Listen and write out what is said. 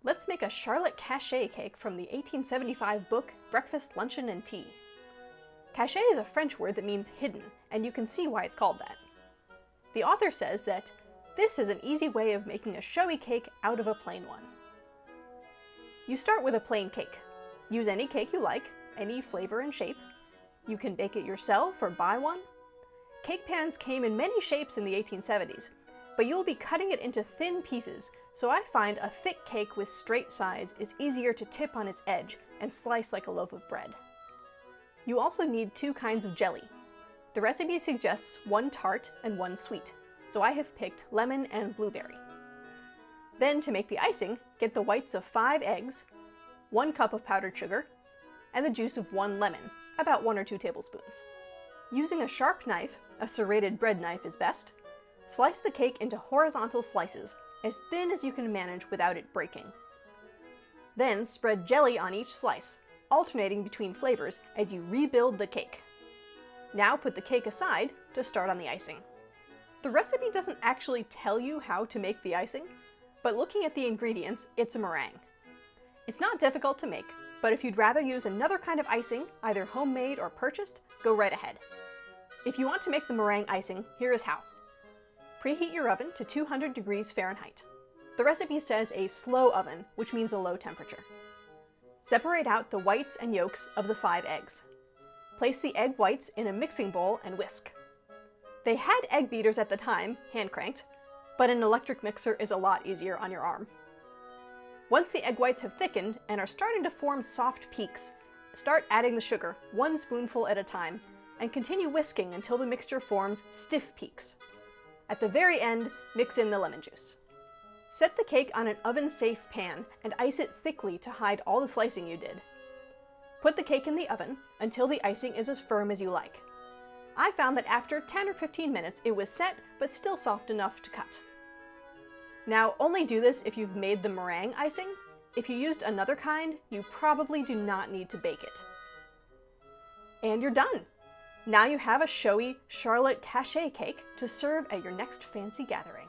Let's make a Charlotte Cachée cake from the 1875 book Breakfast, Luncheon, and Tea. Cachée is a French word that means hidden, and you can see why it's called that. The author says that this is an easy way of making a showy cake out of a plain one. You start with a plain cake. Use any cake you like, any flavor and shape. You can bake it yourself or buy one. Cake pans came in many shapes in the 1870s, but you'll be cutting it into thin pieces, so I find a thick cake with straight sides is easier to tip on its edge and slice like a loaf of bread. You also need 2 kinds of jelly. The recipe suggests 1 tart and 1 sweet, so I have picked lemon and blueberry. Then to make the icing, get the whites of 5 eggs, 1 cup of powdered sugar, and the juice of 1 lemon, about 1 or 2 tablespoons. Using a sharp knife, a serrated bread knife is best, slice the cake into horizontal slices, as thin as you can manage without it breaking. Then spread jelly on each slice, alternating between flavors as you rebuild the cake. Now put the cake aside to start on the icing. The recipe doesn't actually tell you how to make the icing, but looking at the ingredients, it's a meringue. It's not difficult to make, but if you'd rather use another kind of icing, either homemade or purchased, go right ahead. If you want to make the meringue icing, here is how. Preheat your oven to 200 degrees Fahrenheit. The recipe says a slow oven, which means a low temperature. Separate out the whites and yolks of the 5 eggs. Place the egg whites in a mixing bowl and whisk. They had egg beaters at the time, hand-cranked, but an electric mixer is a lot easier on your arm. Once the egg whites have thickened and are starting to form soft peaks, start adding the sugar, 1 spoonful at a time, and continue whisking until the mixture forms stiff peaks. At the very end, mix in the lemon juice. Set the cake on an oven-safe pan and ice it thickly to hide all the slicing you did. Put the cake in the oven until the icing is as firm as you like. I found that after 10 or 15 minutes it was set, but still soft enough to cut. Now, only do this if you've made the meringue icing. If you used another kind, you probably do not need to bake it. And you're done! Now you have a showy Charlotte Cachée cake to serve at your next fancy gathering.